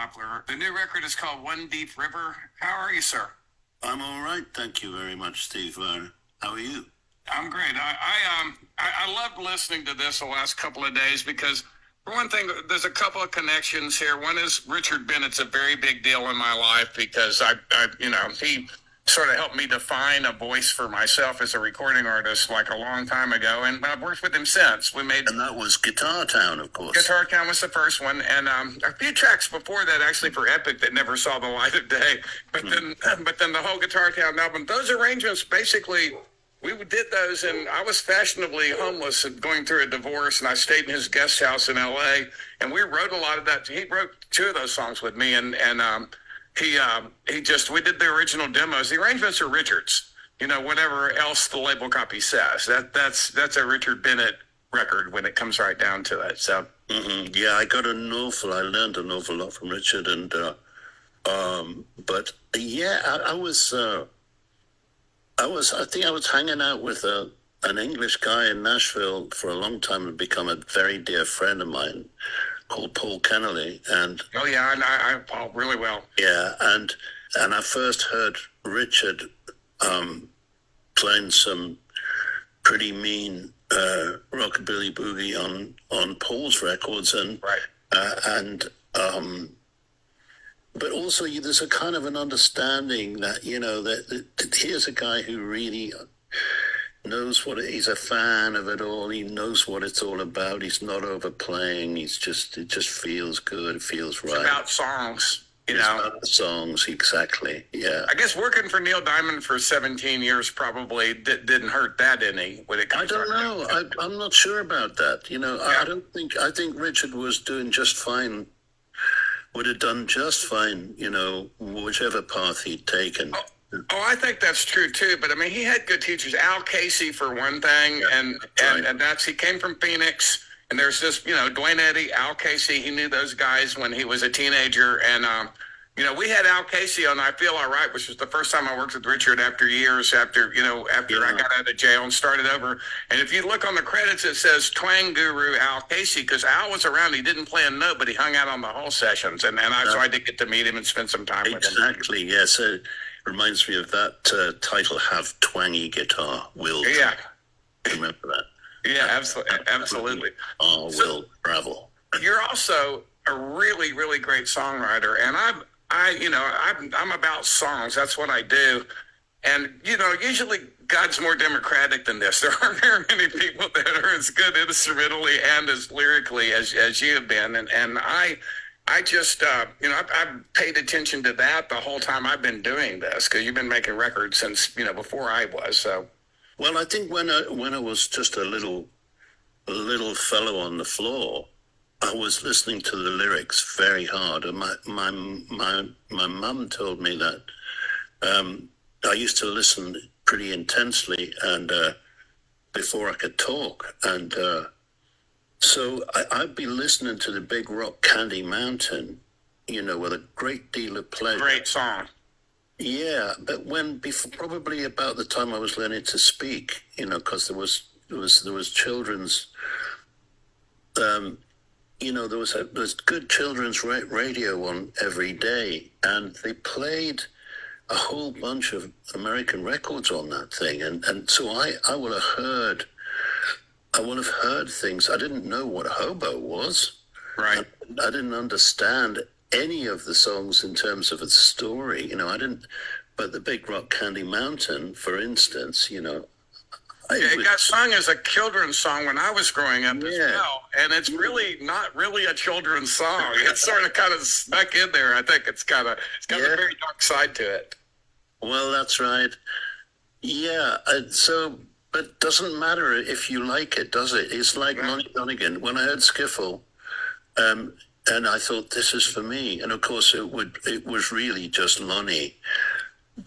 Knopfler. The new record is called One Deep River. How are you, sir? I'm all right, thank you very much, Steve. How are you? I'm great. I loved listening to this the last couple of days because, for one thing, there's a couple of connections here. One is Richard Bennett's a very big deal in my life because he sort of helped me define a voice for myself as a recording artist like a long time ago, and I've worked with him since. And that was Guitar Town, of course. Guitar Town was the first one, and a few tracks before that actually for Epic that never saw the light of day. But then the whole Guitar Town album, those arrangements basically. We did those, and I was fashionably homeless and going through a divorce, and I stayed in his guest house in L.A., and we wrote a lot of that. He wrote two of those songs with me, and we did the original demos. The arrangements are Richard's, whatever else the label copy says. That's a Richard Bennett record when it comes right down to it. So yeah, I learned an awful lot from Richard, and but yeah, I think I was hanging out with an English guy in Nashville for a long time and become a very dear friend of mine called Paul Kennelly. And oh yeah, I know Paul really well. Yeah, and I first heard Richard playing some pretty mean rockabilly boogie on Paul's records, and right. But also, there's a kind of an understanding that, that here's a guy who really knows he's a fan of it all. He knows what it's all about. He's not overplaying. It just feels good. It feels right. It's about songs, It's about the songs, exactly. Yeah. I guess working for Neil Diamond for 17 years probably didn't hurt that any. I don't know. I'm not sure about that. I think Richard was doing just fine. Would have done just fine, whichever path he'd taken. Oh, I think that's true too. But I mean, he had good teachers. Al Casey for one thing, and he came from Phoenix. And there's this, Dwayne Eddy, Al Casey. He knew those guys when he was a teenager, and we had Al Casey on I Feel All Right, which was the first time I worked with Richard after years after I got out of jail and started over. And if you look on the credits, it says Twang Guru Al Casey, because Al was around. He didn't play a note, but he hung out on the whole sessions. So I did get to meet him and spend some time with him. Exactly, yes. It reminds me of that title, Have Twangy Guitar, Will. Yeah. Remember that? Yeah, absolutely. Will travel. You're also a really, really great songwriter, and I'm about songs. That's what I do. And, usually God's more democratic than this. There aren't very many people that are as good instrumentally and as lyrically as you have been. And I just, I've paid attention to that the whole time I've been doing this, because you've been making records since, before I was. So. Well, I think when I was just a little fellow on the floor, I was listening to the lyrics very hard, and my mum told me that I used to listen pretty intensely and before I could talk, and so I'd be listening to the Big Rock Candy Mountain, with a great deal of pleasure. Great song. Yeah, but probably about the time I was learning to speak, because there was children's. There was good children's radio on every day, and they played a whole bunch of American records on that thing, and so I will have heard things. I didn't know what hobo was. Right. I didn't understand any of the songs in terms of a story. I didn't. But the Big Rock Candy Mountain, for instance, it got sung as a children's song when I was growing up as well, and it's really not really a children's song. It's sort of kind of snuck in there. I think it's got a very dark side to it. Well, that's right. Yeah. But it doesn't matter if you like it, does it? It's like Lonnie Donegan. When I heard Skiffle, and I thought, this is for me. And of course, it was really just Lonnie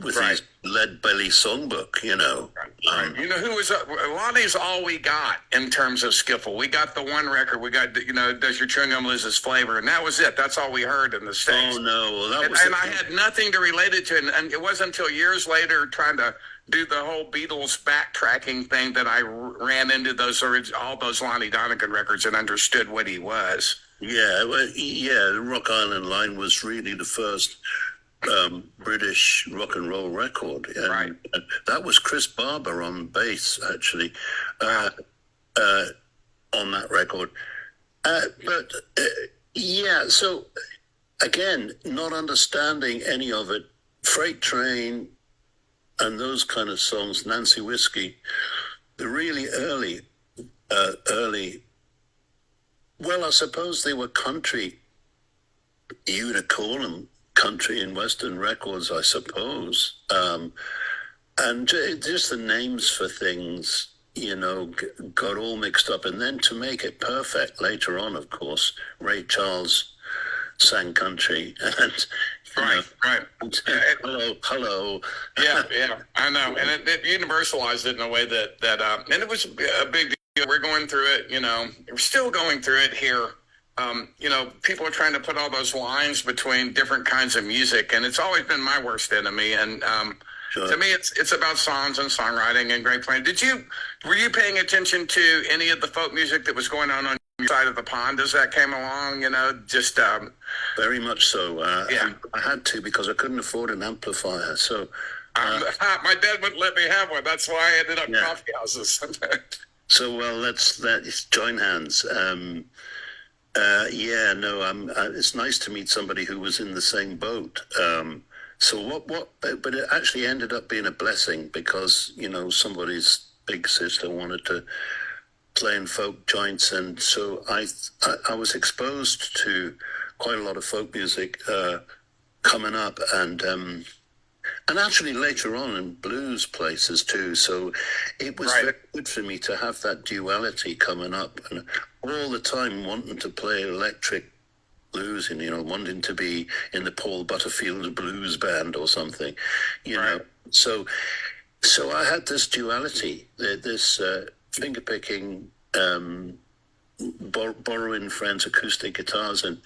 with his lead belly songbook, Right. Who was Lonnie's all we got in terms of Skiffle. We got the one record. We got Does Your Chewing Gum Lose Its Flavor, and that was it. That's all we heard in the States. Oh no, well, and I had nothing to relate it to, and it wasn't until years later trying to do the whole Beatles backtracking thing that I ran into all those Lonnie Donegan records and understood what he was. Yeah, well, yeah, the Rock Island Line was really the first British rock and roll record, Right. and that was Chris Barber on bass, actually, Wow. uh, on that record. But yeah, so again, not understanding any of it, Freight Train and those kind of songs, Nancy Whiskey, the really early, well, I suppose they were country. You would call them country and western records, I suppose. And just the names for things, got all mixed up. And then to make it perfect later on, of course, Ray Charles sang country, and Right. Right. hello. Yeah, I know, and it universalized it in a way and it was a big deal. We're going through it, we're still going through it here. People are trying to put all those lines between different kinds of music, and it's always been my worst enemy. And Sure. to me, it's about songs and songwriting and great playing. Were you paying attention to any of the folk music that was going on your side of the pond as that came along? Just Very much so. Yeah. I had to because I couldn't afford an amplifier. So my dad wouldn't let me have one. That's why I ended up in Yeah. coffee houses. well, let's join hands. Yeah, no, it's nice to meet somebody who was in the same boat. But it actually ended up being a blessing because, somebody's big sister wanted to play in folk joints. And so I was exposed to quite a lot of folk music coming up, and actually later on in blues places too. So it was Right. very good for me to have that duality coming up, and all the time wanting to play electric blues and, wanting to be in the Paul Butterfield blues band or something, Right. So I had this duality, this finger picking, borrowing friends' acoustic guitars, and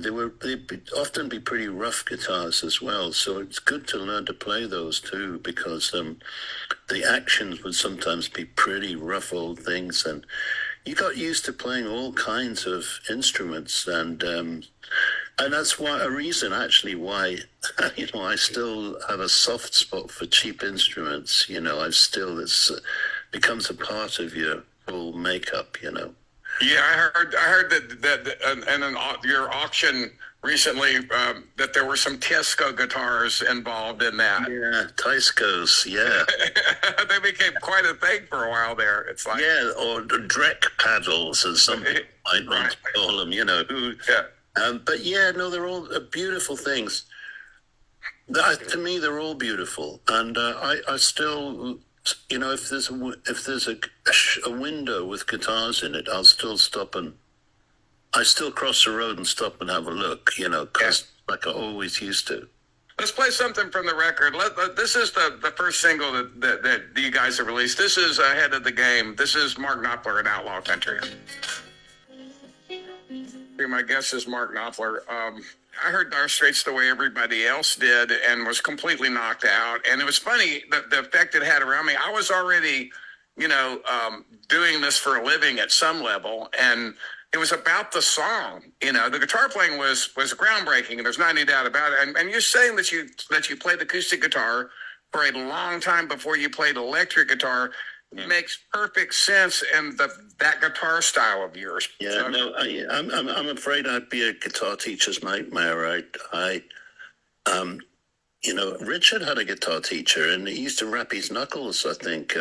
they'd often be pretty rough guitars as well. So it's good to learn to play those too, because the actions would sometimes be pretty rough old things, and you got used to playing all kinds of instruments, and that's a reason actually why I still have a soft spot for cheap instruments. It's becomes a part of your whole makeup. Yeah, I heard that your auction recently that there were some Tesco guitars involved in that. Yeah, Tyscos, yeah. They became quite a thing for a while there. It's like Yeah, or the Drek paddles, as some people might want to call them, Yeah. But yeah, no, they're all beautiful things. To me, they're all beautiful, and I still, if there's a window with guitars in it, I'll still stop, and I still cross the road and stop and have a look, because like I always used to. Let's play something from the record. This is the first single that you guys have released. This is Ahead of the Game. This is Mark Knopfler in Outlaw Country. My guess is Mark Knopfler. I heard Dire Straits the way everybody else did and was completely knocked out. And it was funny, the effect it had around me. I was already, doing this for a living at some level. And it was about the song. The guitar playing was groundbreaking, and there's not any doubt about it. And you're saying that you played acoustic guitar for a long time before you played electric guitar. Makes perfect sense in that guitar style of yours. Yeah, So, no, I'm afraid I'd be a guitar teacher's nightmare. Richard had a guitar teacher, and he used to rap his knuckles, I think.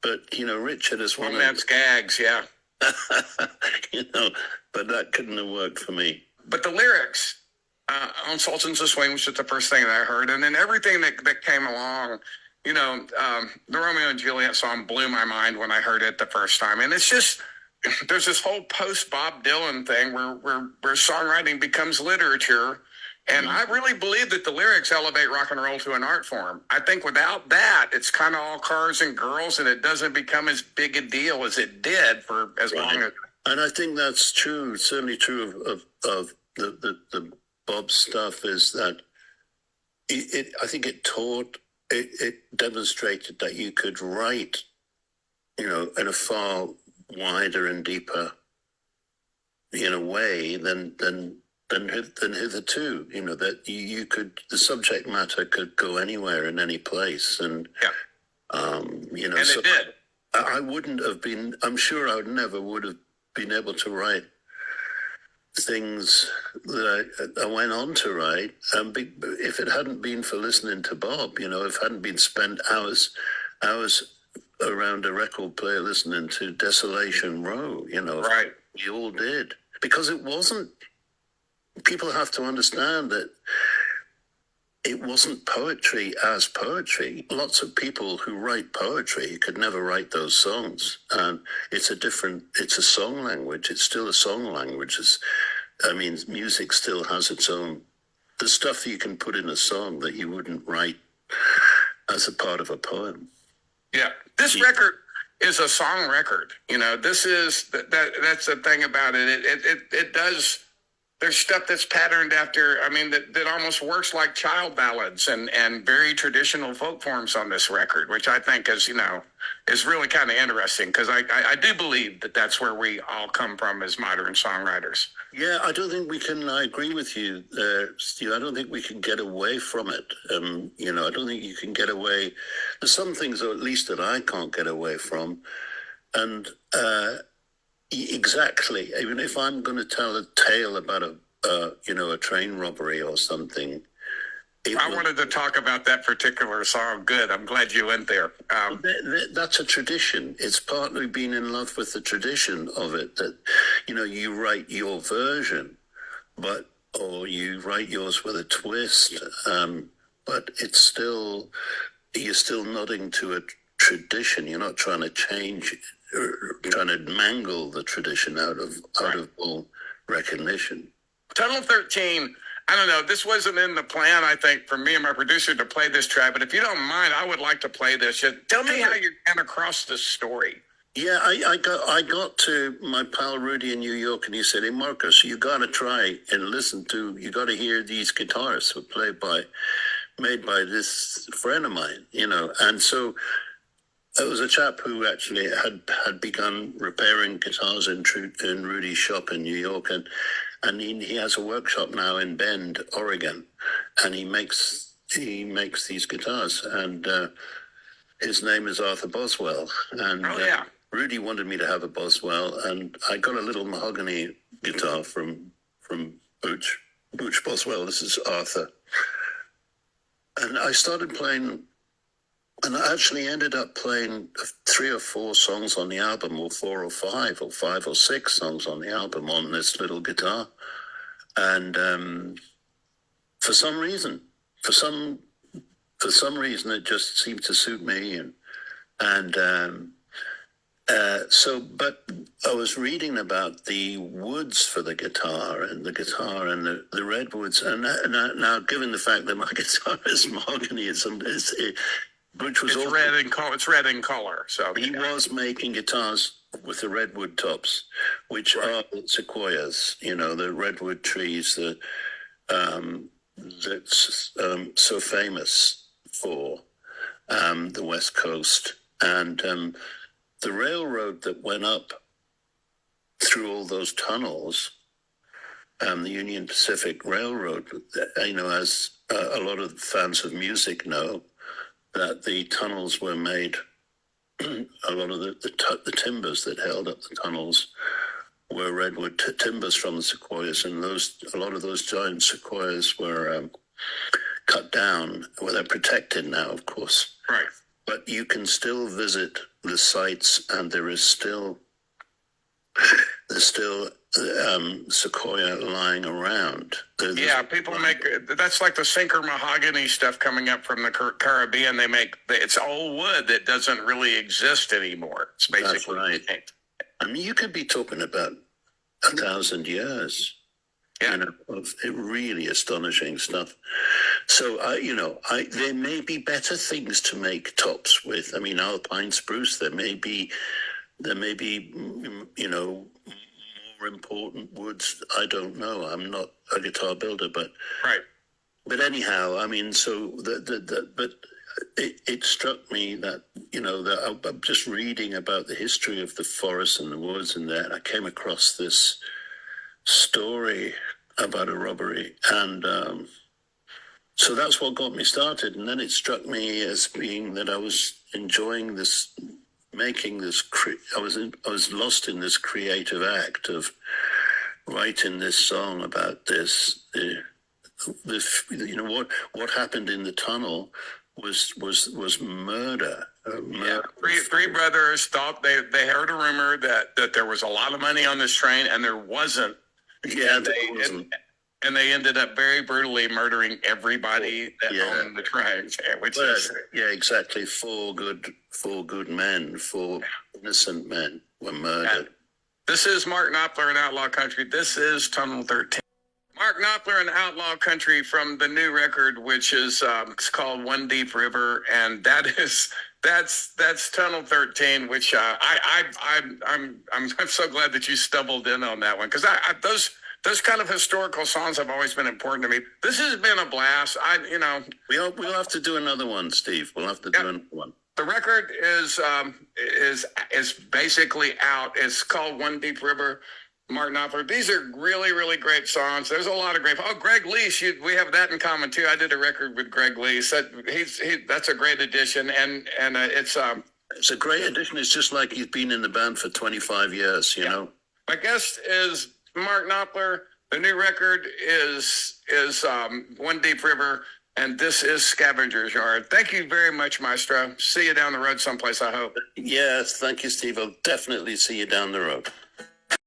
But Richard is one romance gags, yeah. But that couldn't have worked for me. But the lyrics on Sultans of Swing was just the first thing that I heard, and then everything that came along. The Romeo and Juliet song blew my mind when I heard it the first time. And it's just, there's this whole post Bob Dylan thing where songwriting becomes literature. And I really believe that the lyrics elevate rock and roll to an art form. I think without that, it's kind of all cars and girls, and it doesn't become as big a deal as it did for as long as. And I think that's true, certainly true of the Bob stuff, is that I think it demonstrated that you could write, in a far wider and deeper in a way than hitherto. You know, that you could, the subject matter could go anywhere in any place, and you know, and so it did. I wouldn't have been. I'm sure I never would have been able to write things that I went on to write, if it hadn't been for listening to Bob. You know, if it hadn't been spent hours around a record player listening to Desolation Row. You know, Right. we all did, because it wasn't. People have to understand that it wasn't poetry as poetry. Lots of people who write poetry could never write those songs. And it's a song language. It's still a song language. Music still has its own, the stuff you can put in a song that you wouldn't write as a part of a poem. Yeah. This record is a song record. You know, this is, that's the thing about it. It does, there's stuff that's patterned after, that almost works like child ballads and very traditional folk forms on this record, which I think is really kind of interesting, because I do believe that that's where we all come from as modern songwriters. Yeah, I don't think we can. I agree with you, Steve. I don't think we can get away from it. I don't think you can get away. There's some things, at least, that I can't get away from. And exactly, even if I'm going to tell a tale about a train robbery or something. I wanted to talk about that particular song. Good. I'm glad you went there. That's a tradition. It's partly being in love with the tradition of it, that, you write your version, or you write yours with a twist, but you're still nodding to a tradition. You're not trying to change, or trying to mangle the tradition out of all recognition. Tunnel 13, I don't know, this wasn't in the plan, I think, for me and my producer to play this track, but if you don't mind, I would like to play this. Tell me how you came across this story. Yeah, I got to my pal Rudy in New York, and he said, "Hey, Marcus, you got to try and you got to hear these guitars made by this friend of mine, And so it was a chap who actually had begun repairing guitars in Rudy's shop in New York, and he has a workshop now in Bend, Oregon, and he makes these guitars, and his name is Arthur Boswell. And Rudy wanted me to have a Boswell, and I got a little mahogany guitar from Butch Boswell. This is Arthur, and I started playing. And I actually ended up playing 3 or 4 songs on the album, or 4 or 5, or 5 or 6 songs on the album on this little guitar. And for some reason, it just seemed to suit me. But I was reading about the woods for the guitar and the redwoods. And now, given the fact that my guitar is mahogany, Butch was it's red in color. So he was making guitars with the redwood tops, which are sequoias, the redwood trees that's so famous for the West Coast. And the railroad that went up through all those tunnels, the Union Pacific Railroad, as a lot of fans of music know, that the tunnels were made, a lot of the timbers that held up the tunnels were redwood timbers from the sequoias, and a lot of those giant sequoias were cut down. Well, they're protected now, of course. Right. But you can still visit the sites, and there's still sequoia lying around. People that's like the sinker mahogany stuff coming up from the Caribbean. It's old wood that doesn't really exist anymore. It's basically that's right. You could be talking about 1,000 years. Of really astonishing stuff. So there may be better things to make tops with. Alpine spruce. There may be more important woods. I don't know. I'm not a guitar builder, but anyhow, but it struck me that that I'm just reading about the history of the forests and the woods, and that I came across this story about a robbery, and so that's what got me started. And then it struck me as being that I was enjoying this, making this. I was lost in this creative act of writing this song about this. What happened in the tunnel was murder. Yeah, three brothers thought they heard a rumor that there was a lot of money on this train, and there wasn't. Yeah, there wasn't. And they ended up very brutally murdering everybody that owned the train. Which is exactly. Four good men, four innocent men were murdered. This is Mark Knopfler in Outlaw Country. This is Tunnel 13. Mark Knopfler in Outlaw Country from the new record, which is it's called One Deep River, and that's Tunnel 13. Which I'm so glad that you stumbled in on that one, because those kind of historical songs have always been important to me. This has been a blast. We'll have to do another one, Steve. We'll have to do another one. The record is basically out. It's called One Deep River, Mark Knopfler. These are really, really great songs. There's a lot of great. Oh, Greg Lease, we have that in common too. I did a record with Greg Lease. That's a great addition, and it's a great addition. It's just like he's been in the band for 25 years. You know. My guest is Mark Knopfler. The new record is One Deep River, and this is Scavenger's Yard. Thank you very much, Maestro. See you down the road someplace, I hope. Yes, thank you, Steve. I'll definitely see you down the road.